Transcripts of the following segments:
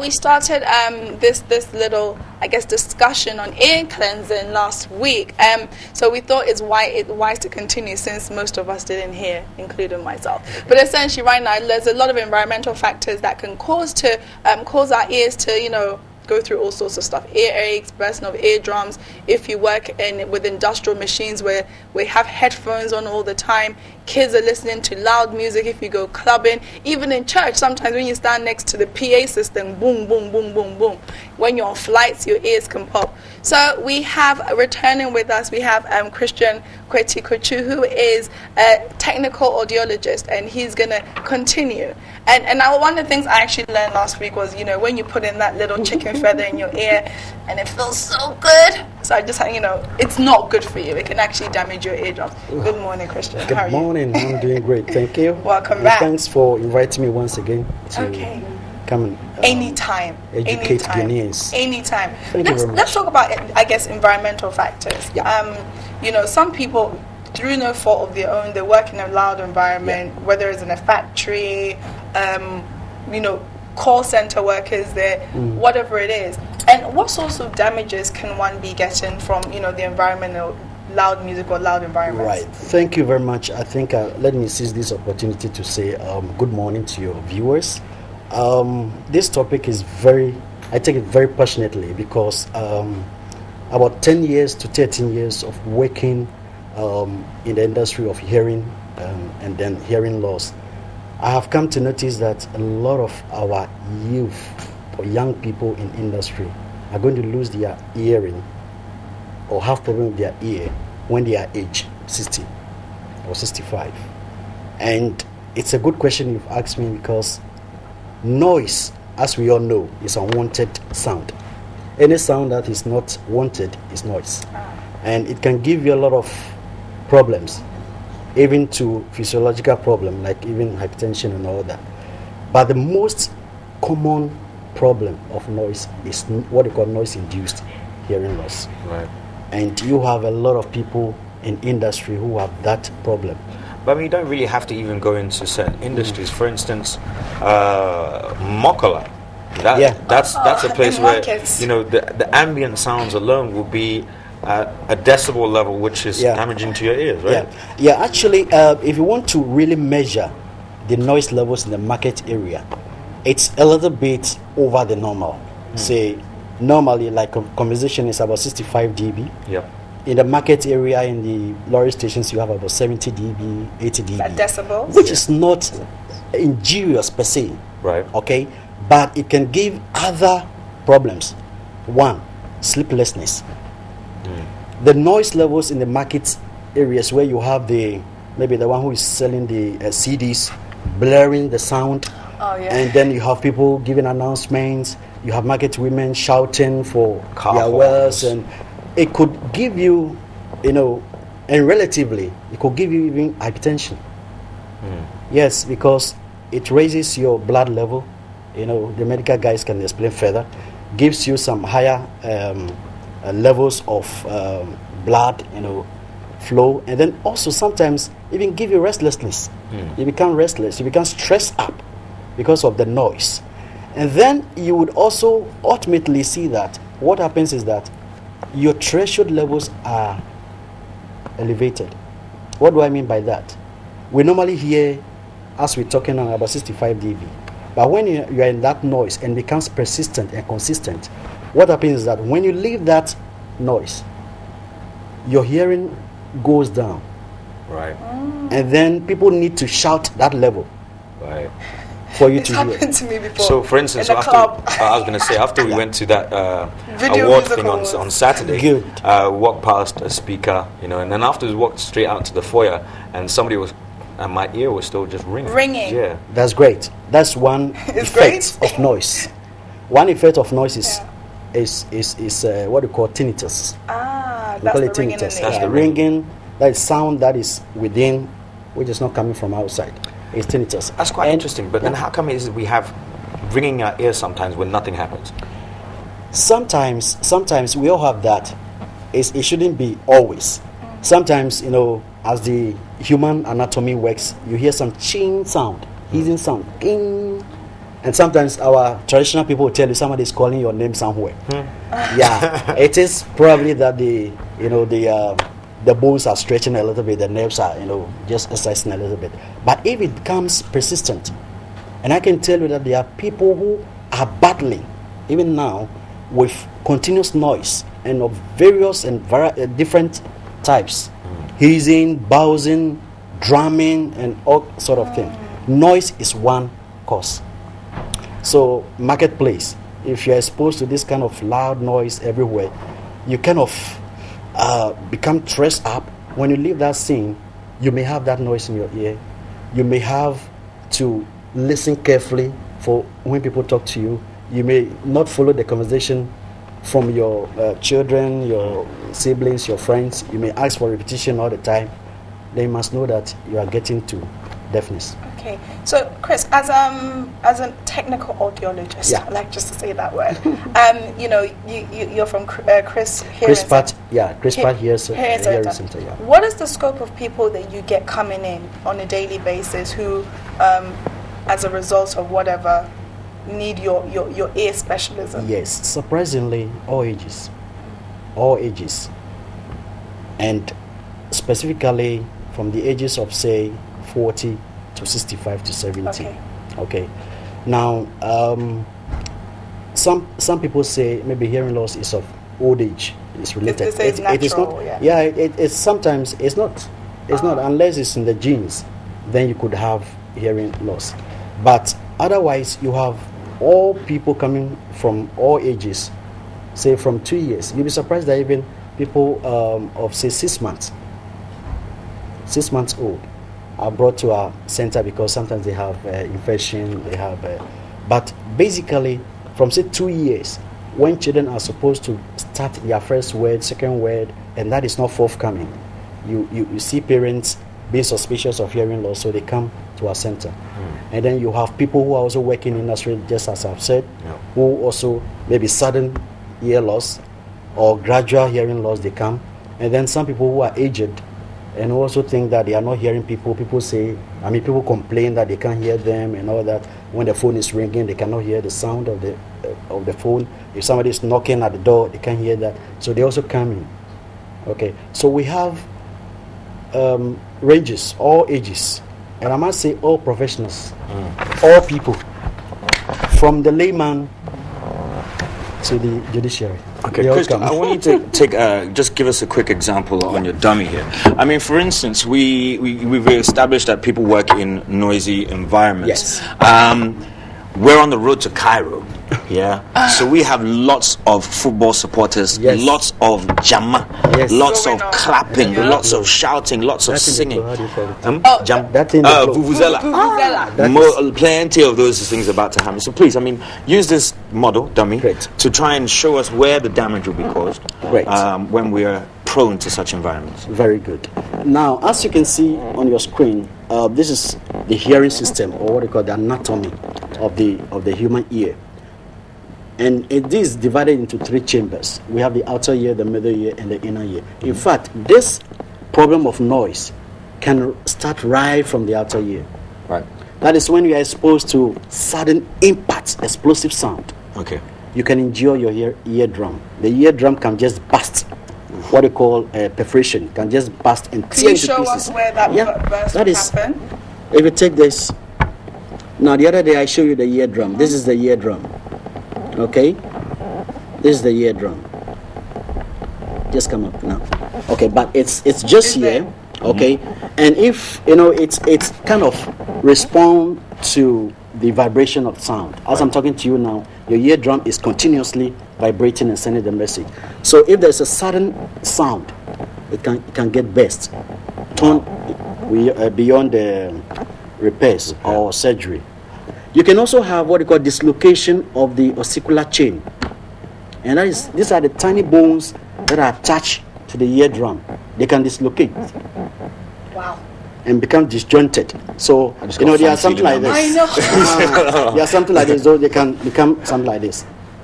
we started this little, I guess, discussion on ear cleansing last week. So we thought it's wise to continue since most of us didn't hear, including myself. But essentially, right now, there's a lot of environmental factors that can cause our ears to, go through all sorts of stuff. Earaches, bursting of eardrums. If you work with industrial machines where we have headphones on all the time, kids are listening to loud music. If you go clubbing, even in church, sometimes when you stand next to the PA system, boom, boom, boom, boom, boom. When you're on flights, your ears can pop. So we have returning with us, we have Christian Kwetikochu, who is a technical audiologist, and he's going to continue. And one of the things I actually learned last week was, when you put in that little chicken feather in your ear, and it feels so good. So I just had, it's not good for you. It can actually damage your eardrums. Good morning, Christian. How are you? Good morning. I'm doing great. Thank you. Welcome back. Thanks for inviting me once again to come and anytime. Educate Ghanaians. Anytime. Thank you very much. Let's talk about, I guess, environmental factors. Yeah. Some people, through no fault of their own, they work in a loud environment, whether it's in a factory, call center workers there, whatever it is. And what sorts of damages can one be getting from, the environmental loud music or loud environments? Right. Thank you very much. I think let me seize this opportunity to say good morning to your viewers. This topic is I take it very passionately because about 10 years to 13 years of working in the industry of hearing and then hearing loss, I have come to notice that a lot of our youth or young people in industry are going to lose their hearing or have problem with their ear when they are age 60 or 65. And it's a good question you've asked me because noise, as we all know, is unwanted sound. Any sound that is not wanted is noise. And it can give you a lot of problems, even to physiological problems like even hypertension and all that. But the most common problem of noise is what they call noise-induced hearing loss. Right. And you have a lot of people in industry who have that problem. But you don't really have to even go into certain industries. For instance, Mokola. That's a place where the ambient sounds alone will be a decibel level, which is damaging to your ears, right? Yeah. Actually, if you want to really measure the noise levels in the market area, it's a little bit over the normal. Say, normally, like a conversation is about 65 dB. Yep. In the market area, in the lorry stations, you have about 70 dB, 80 dB. That decibels? Which is not injurious per se. Right. Okay? But it can give other problems. One, sleeplessness. The noise levels in the market areas where you have maybe the one who is selling the CDs, blurring the sound. Oh, yeah. And then you have people giving announcements. You have market women shouting for their wares, and it could give you, and relatively, it could give you even hypertension. Yes, because it raises your blood level. The medical guys can explain further. Gives you some higher levels of blood, flow, and then also sometimes even give you restlessness. You become restless. You become stressed up because of the noise. And then you would also ultimately see that what happens is that your threshold levels are elevated. What do I mean by that? We normally hear, as we're talking now, about 65 dB. But when you are in that noise and becomes persistent and consistent, what happens is that when you leave that noise, your hearing goes down. Right. And then people need to shout that level. Right. For you It's to hear. happened to me before. So, for instance, in the club. I was going to say, after we went to that Video award thing musicals. on Saturday, Good. Walked past a speaker, and then afterwards walked straight out to the foyer, and somebody was, and my ear was still just ringing. Yeah. That's great. That's one effect of noise. One effect of noise is what we call tinnitus. That's call the it ringing. tinnitus. That's the ringing. That is sound that is within, which is not coming from outside. It's tinnitus. That's quite interesting. But then how come it is that we have ringing in our ears sometimes when nothing happens? Sometimes we all have that. It shouldn't be always. Sometimes, as the human anatomy works, you hear some ching sound, hissing sound, ding. And sometimes our traditional people will tell you somebody is calling your name somewhere. Yeah, it is probably that the bones are stretching a little bit, the nerves are just exercising a little bit. But if it becomes persistent, and I can tell you that there are people who are battling even now with continuous noise and of various and different types, hissing, bouncing, drumming, and all sort of things. Noise is one cause. So marketplace, if you're exposed to this kind of loud noise everywhere, you kind of become stressed up. When you leave that scene, you may have that noise in your ear. You may have to listen carefully for when people talk to you. You may not follow the conversation from your children, your siblings, your friends. You may ask for repetition all the time. Then you must know that you are getting to deafness. Okay, so Chris, as a technical audiologist, I like just to say that word. You're from Chris Hearing Center. Chris Pratt Hearing Center. Yeah. What is the scope of people that you get coming in on a daily basis who, as a result of whatever, need your ear specialism? Yes, surprisingly, all ages, and specifically from the ages of say 40 to 65 to 70. Okay. Now, some people say maybe hearing loss is of old age. It's related. It is not. Yeah. It's sometimes it's not. It's not unless it's in the genes. Then you could have hearing loss. But otherwise, you have all people coming from all ages. Say from 2 years. You'll be surprised that even people of say 6 months old are brought to our center because sometimes they have infection, but basically from say 2 years, when children are supposed to start their first word, second word, and that is not forthcoming, you see parents being suspicious of hearing loss, so they come to our center. And then you have people who are also working in industry, just as I've said, who also maybe sudden ear loss or gradual hearing loss, they come. And then some people who are aged and also think that they are not hearing people. People complain that they can't hear them and all that. When the phone is ringing, they cannot hear the sound of the phone. If somebody is knocking at the door, they can't hear that. So they also come in. Okay, so we have ranges, all ages, and I must say all professionals, all people, from the layman to the judiciary. Okay, Chris, I want you to take just give us a quick example on your dummy here. I mean, for instance, we've established that people work in noisy environments. Yes. We're on the road to Cairo. Yeah. So we have lots of football supporters, lots of jama, lots of clapping, lots of shouting, lots of singing. Vuvuzela. Plenty of those things about to happen. So please, use this model, dummy, to try and show us where the damage will be caused when we are prone to such environments. Very good. Now, as you can see on your screen, this is the hearing system, or what they call the anatomy of the human ear. And it is divided into 3 chambers. We have the outer ear, the middle ear, and the inner ear. In fact, this problem of noise can start right from the outer ear. Right. That is when you are exposed to sudden impacts, explosive sound. Okay. You can injure your eardrum. The eardrum can just burst. What they call perforation can just burst and tear into pieces. Can you show us where that burst will happen? If you take this. Now, the other day I showed you the eardrum. This is the eardrum. Okay, this is the eardrum. Just come up now. Okay, but it's just here. Okay, and if it's kind of respond to the vibration of sound. As I'm talking to you now, your eardrum is continuously vibrating and sending the message. So if there's a sudden sound, it can get burst, turn beyond the repairs or surgery. You can also have what you call dislocation of the ossicular chain. And these are the tiny bones that are attached to the eardrum. They can dislocate. Wow. And become disjointed. So, there are something like this. I know. There are something like this, so they can become something like this.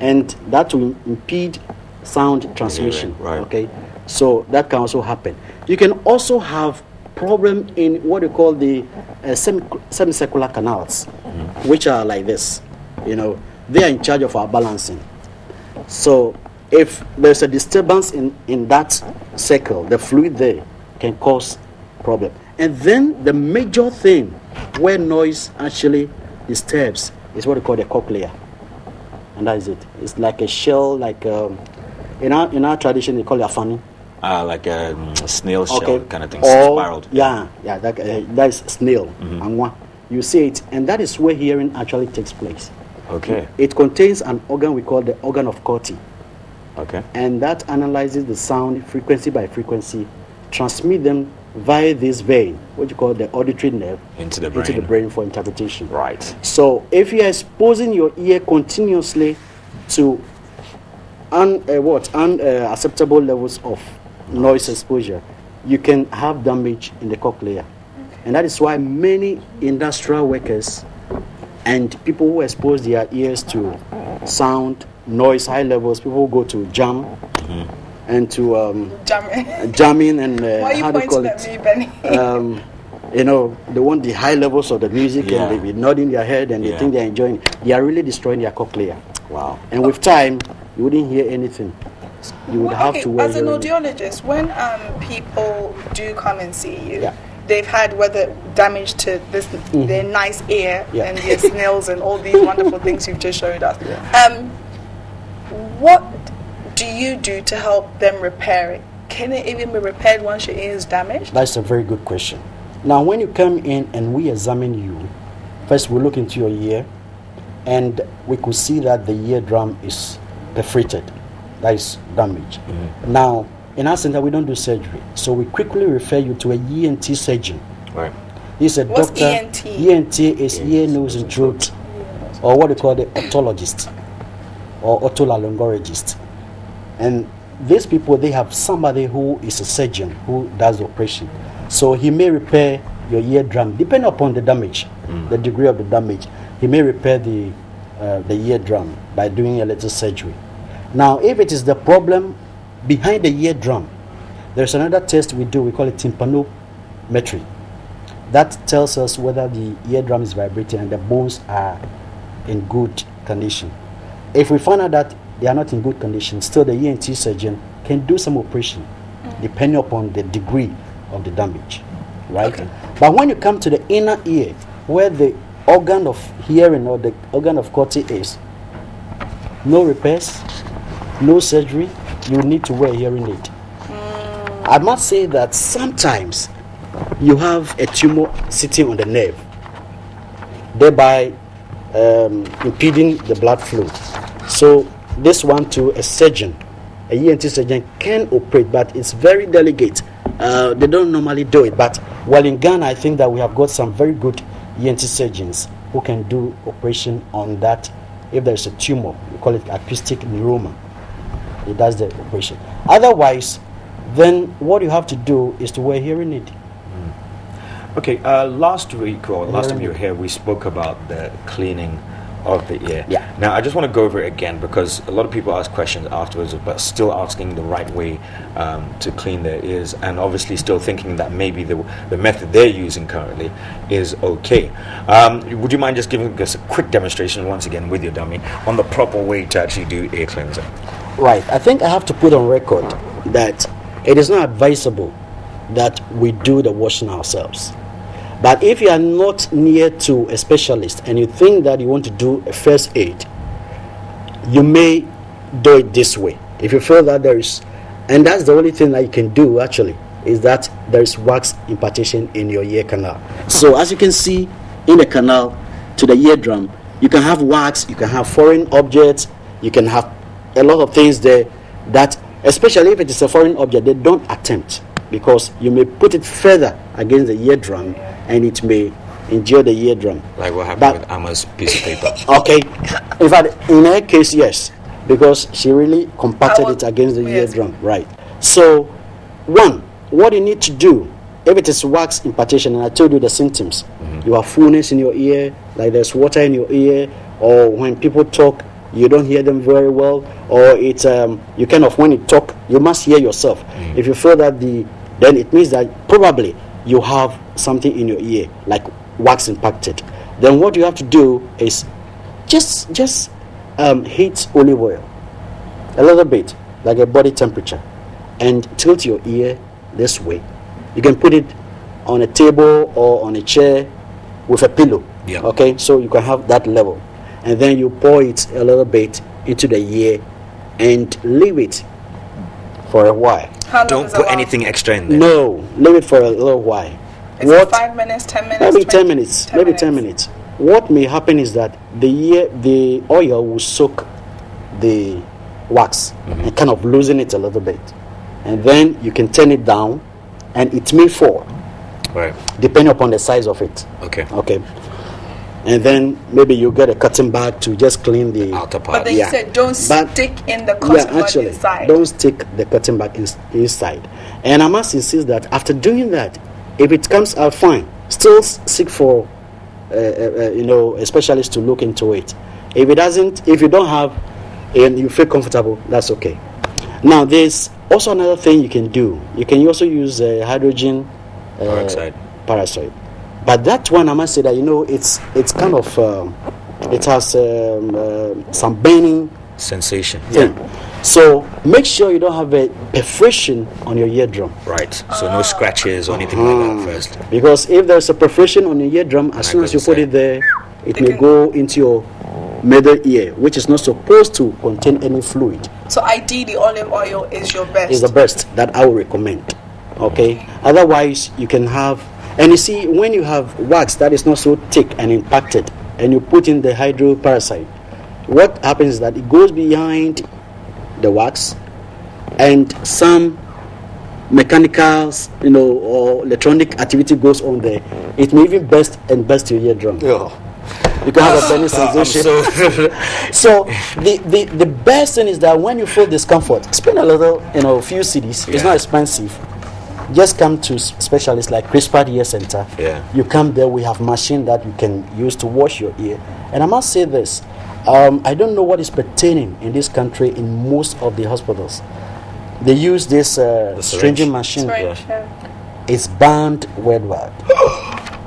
And that will impede sound transmission. Right. Okay? So, that can also happen. You can also have problem in what you call the semicircular canals, which are like this. they are in charge of our balancing. So if there's a disturbance in that circle, the fluid there can cause problem. And then the major thing where noise actually disturbs is what we call the cochlea, and that is it. It's like a shell, like in our tradition they call it a funny. Like a snail shell kind of thing, spiraled. Yeah, that is snail. And you see it, and that is where hearing actually takes place. Okay. It contains an organ we call the organ of Corti. Okay. And that analyzes the sound frequency by frequency, transmit them via this vein, what you call the auditory nerve, into the brain for interpretation. Right. So if you are exposing your ear continuously to unacceptable levels of noise exposure, you can have damage in the cochlea. And that is why many industrial workers and people who expose their ears to sound, noise, high levels, people who go to jam and to jamming and why how do you call it? Me, Benny? They want the high levels of the music and they be nodding their head and they think they're enjoying it. They are really destroying their cochlea. Wow. And with time, you wouldn't hear anything. You would have to wear as an audiologist, when people do come and see you, they've had whether damage to their nice ear and their snails and all these wonderful things you've just showed us. What do you do to help them repair it? Can it even be repaired once your ear is damaged? That's a very good question. Now, when you come in and we examine you, first we look into your ear and we could see that the eardrum is perforated. That is damage. Now, in our center, we don't do surgery, so we quickly refer you to a ENT surgeon. Right. He's a What's doctor. ENT? ENT is ear, nose, and throat, or what they call the otologist or otolaryngologist. And these people, they have somebody who is a surgeon who does the operation. So he may repair your eardrum, depending upon the damage, the degree of the damage. He may repair the eardrum by doing a little surgery. Now, if it is the problem behind the eardrum, there's another test we do. We call it tympanometry. That tells us whether the eardrum is vibrating and the bones are in good condition. If we find out that they are not in good condition, still the ENT surgeon can do some operation, depending upon the degree of the damage, right? Okay. But when you come to the inner ear, where the organ of hearing or the organ of Corti is, no repairs, no surgery, you need to wear a hearing aid. I must say that sometimes you have a tumor sitting on the nerve, thereby impeding the blood flow. So this one too, a surgeon, a ENT surgeon can operate, but it's very delicate. They don't normally do it, but while in Ghana, I think that we have got some very good ENT surgeons who can do operation on that. If there's a tumor, we call it acoustic neuroma. It does the operation. Otherwise, then what you have to do is to wear hearing aid. Okay, last week or last time you were here, we spoke about the cleaning of the ear. Yeah. Now, I just want to go over it again because a lot of people ask questions afterwards, but still asking the right way to clean their ears, and obviously still thinking that maybe the method they're using currently is okay. Would you mind just giving us a quick demonstration once again with your dummy on the proper way to actually do ear cleansing? Right. I think I have to put on record that it is not advisable that we do the washing ourselves. But if you are not near to a specialist and you think that you want to do a first aid, you may do it this way. If you feel that there is, and that's the only thing that you can do actually, is that there is wax impartation in your ear canal. So as you can see in the canal to the eardrum, you can have wax, you can have foreign objects, you can have a lot of things there that, especially if it is a foreign object, they don't attempt, because you may put it further against the eardrum and it may injure the eardrum. Like what happened with Emma's piece of paper. Okay. In fact, in her case, yes, because she really compacted it against the eardrum. Right. So, one, what you need to do, if it is wax impartation, and I told you the symptoms, you have fullness in your ear, like there's water in your ear, or when people talk, you don't hear them very well, or it's you kind of, when you talk, you must hear yourself. If you feel that then it means that probably you have something in your ear, like wax impacted. Then what you have to do is just heat olive oil a little bit, like a body temperature, and tilt your ear this way. You can put it on a table or on a chair with a pillow. Yeah. Okay, so you can have that level, and then you pour it a little bit into the ear and leave it for a while. Don't put anything extra in there. No, leave it for a little while. Is it 5 minutes, 10 minutes? Maybe 10 minutes. Maybe 10 minutes. What may happen is that the oil will soak the wax and kind of loosen it a little bit, and then you can turn it down, and it may fall, right, depending upon the size of it. Okay. And then maybe you get a cotton bag to just clean the outer part. But then you said don't stick in the cotton bag inside. Don't stick the cotton bag inside. And I must insist that after doing that, if it comes out fine, still seek for a specialist to look into it. If it doesn't, if you don't have and you feel comfortable, that's okay. Now there's also another thing you can do. You can also use hydrogen peroxide. But that one, I must say that it's kind of it has some burning sensation. Yeah. So make sure you don't have a perforation on your eardrum. Right. So no scratches or anything like that first. Because if there's a perforation on your eardrum, as soon as you put it there, it may go into your middle ear, which is not supposed to contain any fluid. So ideally, olive oil is your best. Is the best that I would recommend. Okay. Otherwise, you can have. And you see, when you have wax that is not so thick and impacted, and you put in the hydroperoxide, what happens is that it goes behind the wax, and some mechanical, or electronic activity goes on there. It may even burst your eardrum. Yeah. You can have a burning sensation. So the best thing is that when you feel discomfort, spend a little, a few cedis. It's not expensive. Just come to specialists like CRISPR Ear Center. Yeah. You come there, we have machine that you can use to wash your ear. And I must say this, I don't know what is pertaining in this country in most of the hospitals. They use this stringing machine. It's banned worldwide.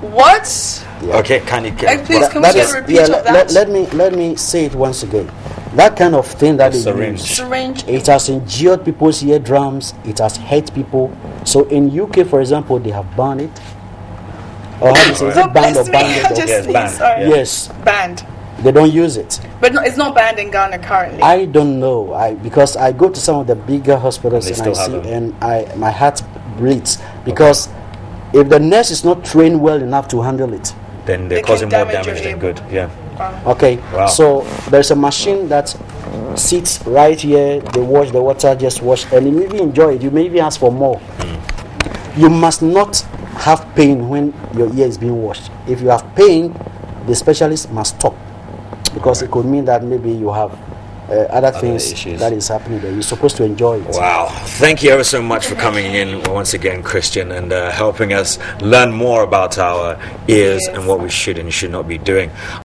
What? Yeah. Okay, can you please, can we get a repeat of that? Let me say it once again. That kind of thing that is syringe. It has injured people's eardrums. It has hurt people. So in UK, for example, they have banned it. Or how do you say? Is it banned or banned? Yes, banned. Yes, banned. They don't use it. But no, it's not banned in Ghana currently. I don't know. Because I go to some of the bigger hospitals and I see, and my heart bleeds because if the nurse is not trained well enough to handle it, then they're causing more damage than good. Yeah. Okay. Wow. So there's a machine that sits right here. They wash the water, just wash, and you may even enjoy it. You may even ask for more. You must not have pain when your ear is being washed. If you have pain, the specialist must stop, because it could mean that maybe you have other things issues that is happening there. You're supposed to enjoy it. Wow. Thank you ever so much for coming in once again, Christian, and helping us learn more about our ears and what we should and should not be doing.